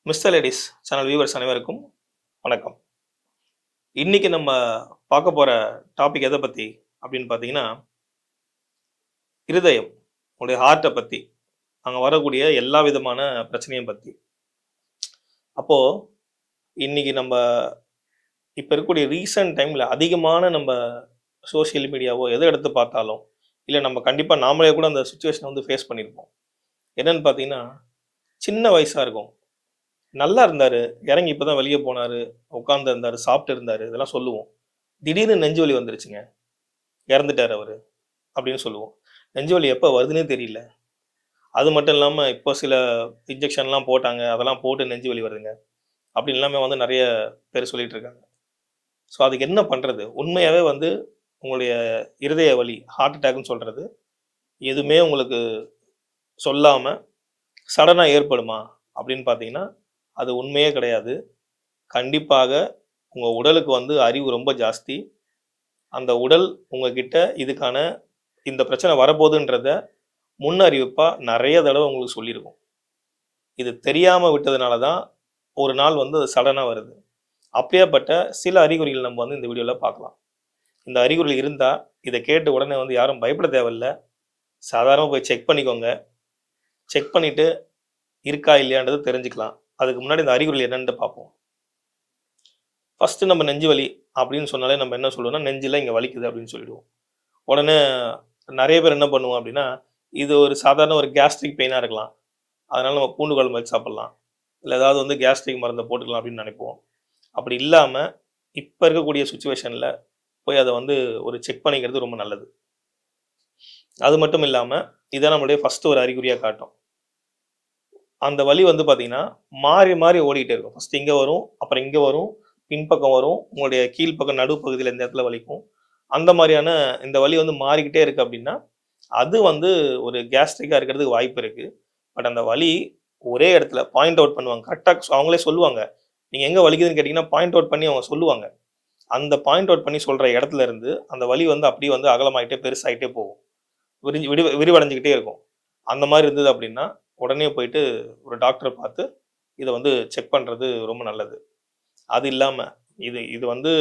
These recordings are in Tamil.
மிஸ்டர் லேடிஸ் சேனல் வியூவர்ஸ் அனைவருக்கும் வணக்கம். இன்னைக்கு நம்ம பார்க்க போற டாபிக் எதை பத்தி அப்படின்னு பார்த்தீங்கன்னா, இருதயம், உங்களுடைய ஹார்ட்டை பத்தி, அங்க வரக்கூடிய எல்லா விதமான பிரச்சனையும் பத்தி. அப்போ இன்னைக்கு நம்ம இப்ப இருக்கக்கூடிய ரீசன்ட் டைம்ல அதிகமான நம்ம சோசியல் மீடியாவோ எதை எடுத்து பார்த்தாலும், இல்ல நம்ம கண்டிப்பா நாமளே கூட அந்த சிச்சுவேஷனை வந்து ஃபேஸ் பண்ணியிருப்போம். என்னன்னு பார்த்தீங்கன்னா, சின்ன வயசா இருக்கும். நல்லா இருந்தாரு. இறங்கி இப்ப தான் வெளிய போனாரு. உட்கார்ந்து இருந்தாரு, சாப்பிட்டு இருந்தாரு. இதெல்லாம் சொல்லுவோம். திடீர்னு நெஞ்சு வலி வந்துருச்சுங்க. இறந்துட்டாரு அவரு அப்படின்னு சொல்லுவோம். நெஞ்சு வலி எப்ப வருதுன்னே தெரியல. அது மட்டும் இல்லாம இப்போ சில இன்ஜெக்ஷன்லாம் போட்டாங்க. அதெல்லாம் போட்டு நெஞ்சு வலி வருதுங்க. அப்படின்னு எல்லாமே வந்து நெறைய பேர் சொல்லிட்டு இருக்காங்க. ஸோ அதுக்கு என்ன பண்றது? உண்மையாவே வந்து உங்களுடைய இருதய வலி, ஹார்ட் அட்டாக்ன்னு சொல்றது எதுவுமே உங்களுக்கு சொல்லாம சடனா ஏற்படுமா? அப்படின்னு பார்த்தீங்கன்னா, அது உண்மையே கிடையாது. கண்டிப்பாக உங்க உடலுக்கு வந்து அறிவு ரொம்ப ஜாஸ்தி. அந்த உடல் உங்ககிட்ட இதுக்கான இந்த பிரச்சனை வரப்போகுதுன்றத முன் அறிவிப்பா நெறைய தடவ உங்களுக்கு சொல்லியிருக்கும். இது தெரியாம விட்டதுனால தான் ஒரு நாள் வந்து அது சடனா வருது. அப்படியாப்பட்ட சில அறிகுறிகள் நம்ம வந்து இந்த வீடியோல பார்க்கலாம். இந்த அறிகுறிகள் இருந்தா, இத கேட்ட உடனே வந்து யாரும் பயப்பட தேவையில்ல. சாதாரணமா போய் செக் பண்ணிக்கோங்க. செக் பண்ணிட்டு இருக்கா இல்லையான்றத தெரிஞ்சுக்கலாம். அதுக்கு முன்னாடி இந்த அறிகுறிகள் என்னன்ட்டு பார்ப்போம். ஃபர்ஸ்ட்டு நம்ம நெஞ்சு வலி அப்படின்னு சொன்னாலே நம்ம என்ன சொல்லுவோம்னா, நெஞ்சில இங்க வலிக்குது அப்படின்னு சொல்லிடுவோம். உடனே நெறைய பேர் என்ன பண்ணுவோம் அப்படின்னா, இது ஒரு சாதாரண ஒரு கேஸ்ட்ரிக் பெயினா இருக்கலாம். அதனால நம்ம பூண்டு குழம்பு வச்சு சாப்பிடலாம். இல்ல ஏதாவது வந்து கேஸ்ட்ரிக் மருந்த போட்டுக்கலாம் அப்படின்னு நினைப்போம். அப்படி இல்லாம, இப்ப இருக்கக்கூடிய சிச்சுவேஷன்ல போய் அத வந்து ஒரு செக் பண்ணிக்கிறது ரொம்ப நல்லது. அது மட்டும் இல்லாம, இதான் நம்மளுடைய ஃபர்ஸ்ட் ஒரு அறிகுறியா காட்டும். அந்த வலி வந்து பார்த்தீங்கன்னா, மாறி மாறி ஓடிட்டே இருக்கும். ஃபர்ஸ்ட் இங்க வரும், அப்புறம் இங்க வரும், பின்பக்கம் வரும், உங்களுடைய கீழ்ப்பக்கம் நடுப்பகுதியில இந்த இடத்துல வலிக்கும். அந்த மாரியான இந்த வலி வந்து மாறிக்கிட்டே இருக்கு அப்படின்னா, அது வந்து ஒரு கேஸ்ட்ரிக்கா இருக்கிறதுக்கு வாய்ப்பு இருக்கு. பட் அந்த வலி ஒரே இடத்துல பாயிண்ட் அவுட் பண்ணுவாங்க. கரெக்ட்டா அவங்களே சொல்லுவாங்க. நீங்க எங்க வலிக்குதுன்னு கேட்டீங்கன்னா, பாயிண்ட் அவுட் பண்ணி அவங்க சொல்லுவாங்க. அந்த பாயிண்ட் அவுட் பண்ணி சொல்ற இடத்துல இருந்து, அந்த வலி வந்து அப்படியே வந்து அகலமாயிட்டே, பெருசாயிட்டே போகும். விரிவடைஞ்சுக்கிட்டே இருக்கும். அந்த மாரி இருந்தது அப்படின்னா, உடனே போயிட்டு ஒரு டாக்டர பார்த்து, இத வந்து செக் பண்றது ரொம்ப நல்லது. அது இல்லாம, இது இது வந்து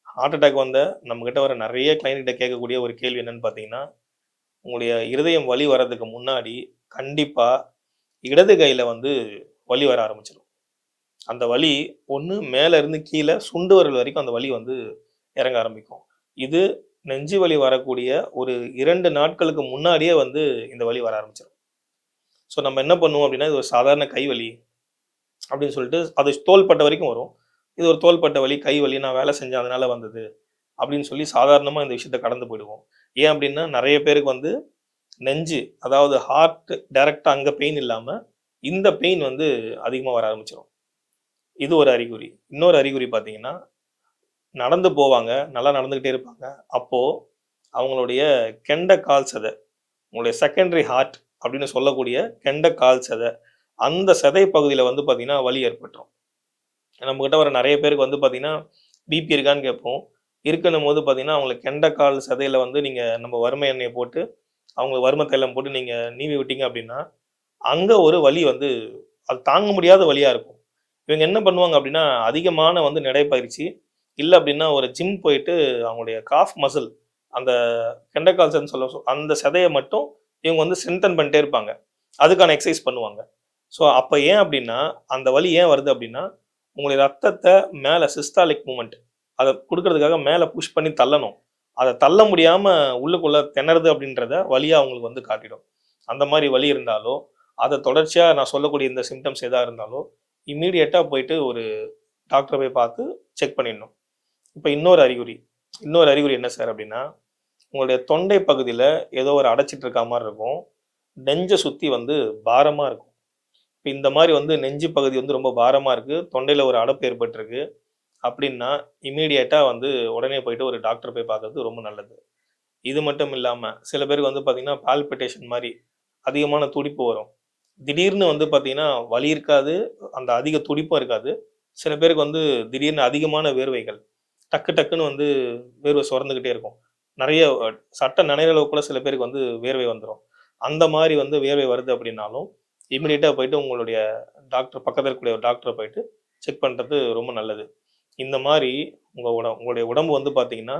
ஹார்ட் அட்டாக் வந்த நம்மகிட்ட வர நெறைய கிளையன்ட் கிட்ட கேட்கக்கூடிய ஒரு கேள்வி என்னன்னு பார்த்தீங்கன்னா, உங்களுடைய இருதயம் வலி வர்றதுக்கு முன்னாடி, கண்டிப்பா இடது கையில வந்து வலி வர ஆரம்பிச்சுரும். அந்த வலி ஒண்ணு மேல இருந்து கீழ சுண்டு விரல் வரைக்கும் அந்த வலி வந்து இறங்க ஆரம்பிக்கும். இது நெஞ்சு வலி வரக்கூடிய ஒரு 2 நாட்களுக்கு முன்னாடியே வந்து இந்த வலி வர ஆரம்பிச்சுரும். ஸோ நம்ம என்ன பண்ணுவோம் அப்படின்னா, இது ஒரு சாதாரண கை வலி அப்படின்னு சொல்லிட்டு அது தோள்பட்டை வரைக்கும் வரும். இது ஒரு தோள்பட்டை வலி, கை வலி நான் வேலை செஞ்சேன் அதனால வந்தது அப்படின்னு சொல்லி சாதாரணமா இந்த விஷயத்த கடந்து போயிடுவோம். ஏன் அப்படின்னா, நெறைய பேருக்கு வந்து நெஞ்சு அதாவது ஹார்ட் டைரக்ட்டா அங்க பெயின் இல்லாம, இந்த பெயின் வந்து அதிகமா வர ஆரம்பிச்சுரும். இது ஒரு அறிகுறி. இன்னொரு அறிகுறி பார்த்தீங்கன்னா, நடந்து போவாங்க. நல்லா நடந்துகிட்டே இருப்பாங்க. அப்போ அவங்களுடைய கெண்ட கால் சதை, உங்களுடைய செகண்டரி ஹார்ட் அப்படின்னு சொல்லக்கூடிய கெண்ட கால் சதை, அந்த சதை பகுதியில வந்து பார்த்தீங்கன்னா, வலி ஏற்பட்டுரும். நம்மகிட்ட வர நெறைய பேருக்கு வந்து பார்த்தீங்கன்னா, பிபி இருக்கான்னு கேட்போம். இருக்குன்னும்போது பார்த்தீங்கன்னா, அவங்களுக்கு கெண்ட கால் சதையில வந்து நீங்க நம்ம வறுமை எண்ணெய போட்டு, அவங்களுக்கு வறுமை தைலம் போட்டு நீங்க நீவி விட்டீங்க அப்படின்னா, அங்க ஒரு வலி வந்து அது தாங்க முடியாத வலியா இருக்கும். இவங்க என்ன பண்ணுவாங்க அப்படின்னா, அதிகமான வந்து நடைப்பயிற்சி, இல்ல அப்படின்னா ஒரு ஜிம் போயிட்டு அவங்களுடைய காஃப் மசில் அந்த கெண்டக்கால்ஸ்ன்னு அந்த சதைய மட்டும் இவங்க வந்து ஸ்ட்ரென்தன் பண்ணிட்டே இருப்பாங்க. அதுக்கான எக்சர்சைஸ் பண்ணுவாங்க. ஸோ அப்ப ஏன் அப்படின்னா, அந்த வலி ஏன் வருது அப்படின்னா, உங்களுடைய ரத்தத்த மேல சிஸ்டாலிக் மூவ்மென்ட் அத குடுக்குறதுக்காக மேல புஷ் பண்ணி தள்ளணும். அத தள்ள முடியாம உள்ளுக்குள்ள திணறுது அப்படின்றத வலியா அவங்களுக்கு வந்து காட்டிடும். அந்த மாரி வலி இருந்தாலோ, அத தொடர்ச்சியா நான் சொல்லக்கூடிய இந்த சிம்ப்டம்ஸ் எதா இருந்தாலோ, இம்மீடியட்டா போயிட்டு ஒரு டாக்டர போய் பார்த்து செக் பண்ணிடணும். இப்ப இன்னொரு அறிகுறி என்ன சார் அப்படின்னா, உங்களுடைய தொண்டை பகுதியில ஏதோ ஒரு அடைச்சிட்டு இருக்க மாரி இருக்கும். நெஞ்ச சுத்தி வந்து பாரமா இருக்கும். இப்ப இந்த மாரி வந்து நெஞ்சு பகுதி வந்து ரொம்ப பாரமா இருக்கு. தொண்டையில ஒரு அடைப்பு ஏற்பட்டிருக்கு அப்படின்னா, இம்மீடியட்டா வந்து உடனே போயிட்டு ஒரு டாக்டர போய் பார்க்கறது ரொம்ப நல்லது. இது மட்டும் இல்லாம, சில பேருக்கு வந்து பார்த்தீங்கன்னா, பால்பிட்டேஷன் மாரி அதிகமான துடிப்பு வரும். திடீர்னு வந்து பார்த்தீங்கன்னா, வலி இருக்காது. அந்த அதிக துடிப்பும் இருக்காது. சில பேருக்கு வந்து திடீர்னு அதிகமான வேர்வைகள். டக்கு டக்குன்னு வந்து வேர்வை சொரந்துகிட்டே இருக்கும். நெறைய சட்டை நனையிற அளவுக்கு கூட சில பேருக்கு வந்து வேர்வை வந்துரும். அந்த மாரி வந்து வேர்வை வருது அப்படின்னாலும், இமிடியேட்டா போயிட்டு உங்களுடைய டாக்டர் பக்கத்துல இருக்கக்கூடிய ஒரு டாக்டர போயிட்டு செக் பண்றது ரொம்ப நல்லது. இந்த மாரி உங்களுடைய உடம்பு வந்து பார்த்தீங்கன்னா,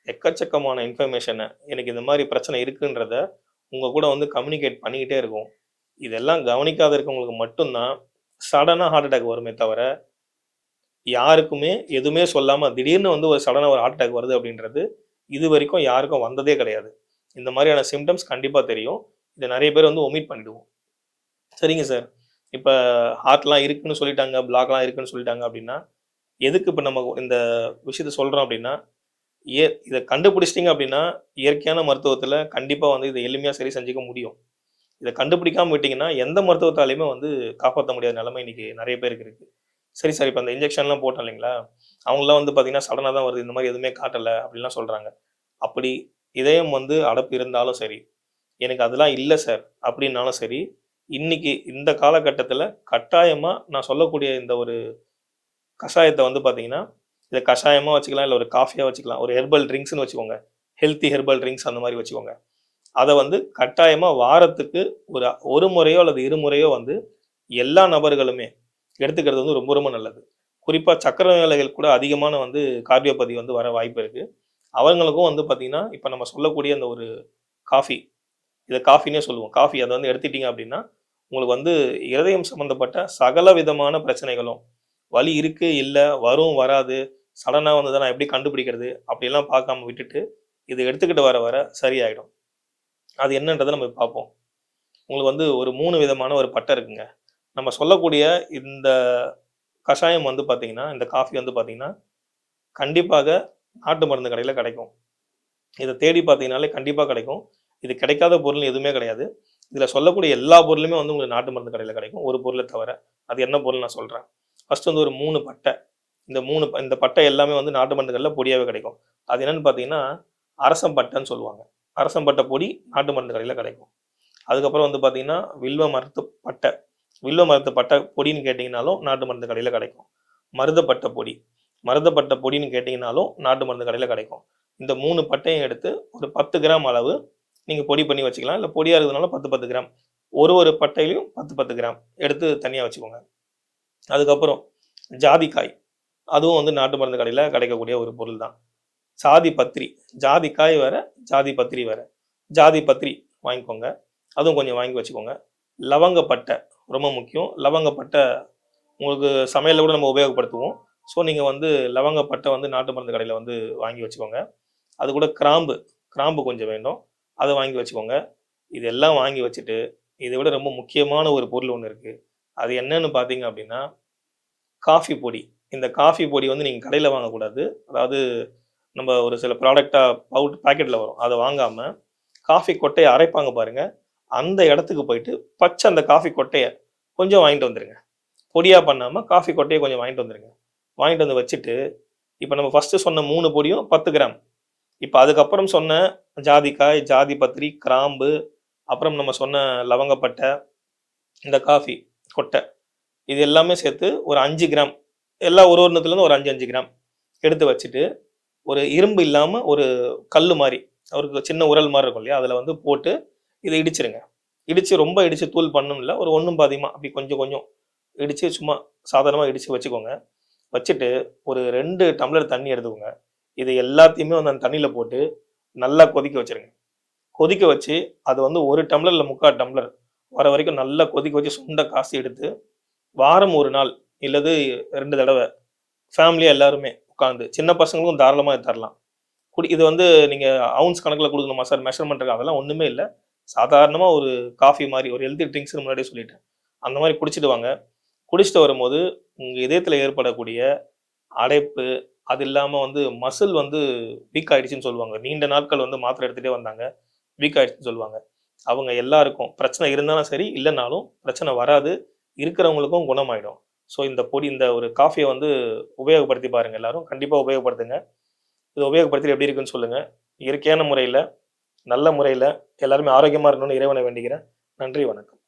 எக்கச்சக்கமான இன்ஃபர்மேஷன எனக்கு இந்த மாரி பிரச்சனை இருக்குன்றத உங்க கூட வந்து கம்யூனிகேட் பண்ணிக்கிட்டே இருக்கும். இதெல்லாம் கவனிக்காத இருக்கவங்களுக்கு மட்டும் தான் சடனா ஹார்ட் அட்டாக் வருமே தவிர, யாருக்குமே எதுவுமே சொல்லாம திடீர்னு வந்து ஒரு சடனா ஒரு ஹார்ட் அட்டாக் வருது அப்படின்றது, இதுவரைக்கும் யாருக்கும் வந்ததே கிடையாது. இந்த மாரியான சிம்ப்டம்ஸ் கண்டிப்பா தெரியும். இத நெறைய பேர் வந்து ஒமிட் பண்ணிடுவோம். சரிங்க சார். இப்ப ஹார்ட்லாம் இருக்குன்னு சொல்லிட்டாங்க, பிளாக்லாம் இருக்குன்னு சொல்லிட்டாங்க அப்படின்னா, எதுக்கு இப்ப நம்ம இந்த விஷயத்த சொல்றோம் அப்படின்னா, இத கண்டுபிடிச்சிட்டீங்க அப்படின்னா, இயற்கையான மருத்துவத்தில கண்டிப்பா வந்து இத எளிமையா சரி செஞ்சுக்க முடியும். இத கண்டுபிடிக்காம விட்டீங்கன்னா, எந்த மருத்துவத்தாலயுமே வந்து காப்பாத்த முடியாத நிலைமை இன்னைக்கு நெறைய பேருக்கு இருக்கு. சரி சார், இப்ப அந்த இன்ஜெக்ஷன்லாம் போட்டோம் இல்லைங்களா? அவங்கலாம் வந்து பார்த்தீங்கன்னா, சடனா தான் வருது. இந்த மாரி எதுவுமே காட்டல அப்படின்லாம் சொல்றாங்க. அப்படி இதயம் வந்து அடைப்பு இருந்தாலும் சரி, எனக்கு அதெல்லாம் இல்ல சார் அப்படின்னாலும் சரி, இன்னைக்கு இந்த காலகட்டத்தில கட்டாயமா நான் சொல்லக்கூடிய இந்த ஒரு கஷாயத்த வந்து பார்த்தீங்கன்னா, இத கஷாயமா வச்சுக்கலாம், இல்ல ஒரு காஃபியா வச்சுக்கலாம். ஒரு ஹெர்பல் ட்ரிங்க்ஸ்ன்னு வச்சுக்கோங்க. ஹெல்த்தி ஹெர்பல் ட்ரிங்க்ஸ் அந்த மாரி வச்சுக்கோங்க. அத வந்து கட்டாயமா வாரத்துக்கு ஒரு 1 முறையோ அல்லது 2 முறையோ வந்து எல்லா நபர்களுமே எடுத்துக்கிறது வந்து ரொம்ப ரொம்ப நல்லது. குறிப்பா சர்க்கரை நோயாளிகள் கூட அதிகமான வந்து கார்டியோபதி வந்து வர வாய்ப்பு இருக்கு. அவங்களுக்கும் வந்து பார்த்தீங்கன்னா, இப்ப நம்ம சொல்லக்கூடிய அந்த ஒரு காஃபி, இத காஃபின்னே சொல்லுவோம். காஃபி அத வந்து எடுத்துட்டீங்க அப்டின்னா, உங்களுக்கு வந்து இருதயம் சம்மந்தப்பட்ட சகல விதமான பிரச்சனைகளும், வலி இருக்கு, இல்ல, வரும், வராது, சடனா வந்தத நான் எப்படி கண்டுபிடிக்கிறது? அப்படிலாம் பார்க்காம விட்டுட்டு, இத எடுத்துக்கிட்டு வர வர சரியாயிடும். அது என்னன்றத நம்ம பார்ப்போம். உங்களுக்கு வந்து ஒரு 3 விதமான ஒரு பட்டை இருக்குங்க. நம்ம சொல்லக்கூடிய இந்த கஷாயம் வந்து பார்த்தீங்கன்னா, இந்த காஃபி வந்து பார்த்தீங்கன்னா, கண்டிப்பாக நாட்டு மருந்து கடையில கிடைக்கும். இத தேடி பார்த்தீங்கனாலே கண்டிப்பா கிடைக்கும். இது கிடைக்காத பொருள் எதுவுமே கிடையாது. இதுல சொல்லக்கூடிய எல்லா பொருளுமே வந்து உங்களுக்கு நாட்டு மருந்து கடையில கிடைக்கும். ஒரு பொருள தவிர. அது என்ன பொருள் நான் சொல்றேன். ஃபர்ஸ்ட் வந்து ஒரு 3 பட்டை. இந்த பட்டை எல்லாமே வந்து நாட்டு மருந்து கடையில பொடியாவே கிடைக்கும். அது என்னன்னு பார்த்தீங்கன்னா, அரசம் பட்டைன்னு சொல்லுவாங்க. அரசம் பட்டை பொடி நாட்டு மருந்து கடையில கிடைக்கும். அதுக்கப்புறம் வந்து பார்த்தீங்கன்னா, வில்வ மரத்து பட்டை. வில்வ மரத்து பட்டை பொடின்னு கேட்டீங்கன்னாலும் நாட்டு மருந்து கடையில கிடைக்கும். மருதப்பட்டை பொடி. மருதப்பட்டை பொடின்னு கேட்டீங்கன்னாலும் நாட்டு மருந்து கடையில கிடைக்கும். இந்த 3 பட்டையும் எடுத்து ஒரு 10 கிராம் அளவு நீங்க பொடி பண்ணி வச்சுக்கலாம். இல்ல பொடியா இருக்கிறதுனால 10, 10 கிராம். ஒரு பட்டையிலயும் 10, 10 கிராம் எடுத்து தனியா வச்சுக்கோங்க. அதுக்கப்புறம் ஜாதிக்காய். அதுவும் வந்து நாட்டு மருந்து கடையில கிடைக்கக்கூடிய ஒரு பொருள் தான். சாதி பத்திரி. ஜாதிக்காய் வேற, ஜாதி பத்திரி வேற. ஜாதி பத்திரி வாங்கிக்கோங்க. அதுவும் கொஞ்சம் வாங்கி வச்சுக்கோங்க. லவங்க பட்டை ரொம்ப முக்கியம். லவங்க பட்டை உங்களுக்கு சமையல்ல கூட நம்ம உபயோகப்படுத்துவோம். ஸோ, நீங்க வந்து லவங்க பட்டை வந்து நாட்டு மருந்து கடையில வந்து வாங்கி வச்சுக்கோங்க. அது கூட கிராம்பு, கிராம்பு கொஞ்சம் வேண்டும். அத வாங்கி வச்சுக்கோங்க. இதெல்லாம் வாங்கி வச்சுட்டு, இத விட ரொம்ப முக்கியமான ஒரு பொருள் ஒண்ணு இருக்கு. அது என்னன்னு பார்த்தீங்க அப்படின்னா, காஃபி பொடி. இந்த காஃபி பொடி வந்து நீங்க கடையில வாங்கக்கூடாது. அதாவது நம்ம ஒரு சில ப்ராடக்ட்டா பாக்கெட்ல வரும். அத வாங்காம, காஃபி கொட்டைய அரைப்பாங்க பாருங்க. அந்த இடத்துக்கு போயிட்டு, அந்த காஃபி கொட்டைய கொஞ்சம் வாங்கிட்டு வந்துருங்க. பொடியா பண்ணாம, காஃபி கொட்டைய கொஞ்சம் வாங்கிட்டு வந்துருங்க. வாங்கிட்டு வந்து வச்சுட்டு, இப்ப நம்ம ஃபர்ஸ்ட்டு சொன்ன 3 பொடியும் 10 கிராம். இப்ப அதுக்கப்புறம் சொன்ன ஜாதிக்காய், ஜாதி பத்திரி, கிராம்பு, அப்புறம் நம்ம சொன்ன லவங்கப்பட்டை, இந்த காஃபி கொட்டை. இது எல்லாமே சேர்த்து ஒரு 5 கிராம். எல்லாம் ஒரு ஒண்ணுத்துலருந்து ஒரு 5, 5 கிராம் எடுத்து வச்சுட்டு, ஒரு இரும்பு இல்லாம ஒரு கல்லு மாரி, ஒரு சின்ன உரல் மாரி இருக்கும் இல்லையா? அதுல வந்து போட்டு இத இடிச்சிருங்க. ரொம்ப இடிச்சு தூள் பண்ணணும்னு இல்ல. ஒரு ஒண்ணும் பாதியுமா அப்படி கொஞ்சம் கொஞ்சம் இடிச்சு சும்மா சாதாரணமா இடிச்சு வச்சுக்கோங்க. வச்சுட்டு ஒரு 2 டம்ளர் தண்ணி எடுத்துக்கோங்க. இது எல்லாத்தையுமே வந்து அந்த தண்ணீல போட்டு நல்லா கொதிக்க வச்சுருங்க. கொதிக்க வச்சு, அது வந்து 1 டம்ளர் இல்ல 3/4 டம்ளர் வர வரைக்கும் நல்லா கொதிக்க வச்சு சுண்ட காய்ச்சி எடுத்து, வாரம் 1 நாள் இல்லது 2 தடவ ஃபேமிலியா எல்லாருமே உட்கார்ந்து, சின்ன பசங்களுக்கும் தாராளமா இது தரலாம். இது வந்து நீங்க அவுன்ஸ் கணக்குல குடுக்கணுமா சார்? மெஷர்மென்ட் இருக்கா? அதெல்லாம் ஒண்ணுமே இல்ல. சாதாரணமா ஒரு காஃபி மாரி, ஒரு ஹெல்த்தி ட்ரிங்க்ஸ்ன்னு முன்னாடியே சொல்லிட்டேன். அந்த மாரி குடிச்சிட்டு வாங்க. குடிச்சிட்டு வரும்போது, உங்க இதயத்தில ஏற்படக்கூடிய அடைப்பு, அது இல்லாம வந்து மசில் வந்து வீக் ஆயிடுச்சுன்னு சொல்லுவாங்க. நீண்ட நாட்கள் வந்து மாத்திரை எடுத்துட்டே வந்தாங்க. வீக் ஆயிடுச்சுன்னு சொல்லுவாங்க. அவங்க எல்லாருக்கும் பிரச்சனை இருந்தாலும் சரி, இல்லனாலும் பிரச்சனை வராது. இருக்கிறவங்களுக்கும் குணமாயிடும். ஸோ இந்த ஒரு காஃபிய வந்து உபயோகப்படுத்தி பாருங்க எல்லாரும். கண்டிப்பா உபயோகப்படுத்துங்க. இத உபயோகப்படுத்திட்டு எப்படி இருக்குன்னு சொல்லுங்க. இயற்கையான முறையில, நல்ல முறையில எல்லாருமே ஆரோக்கியமா இருக்கணும்னு இறைவனை வேண்டிக்கிறேன். நன்றி, வணக்கம்.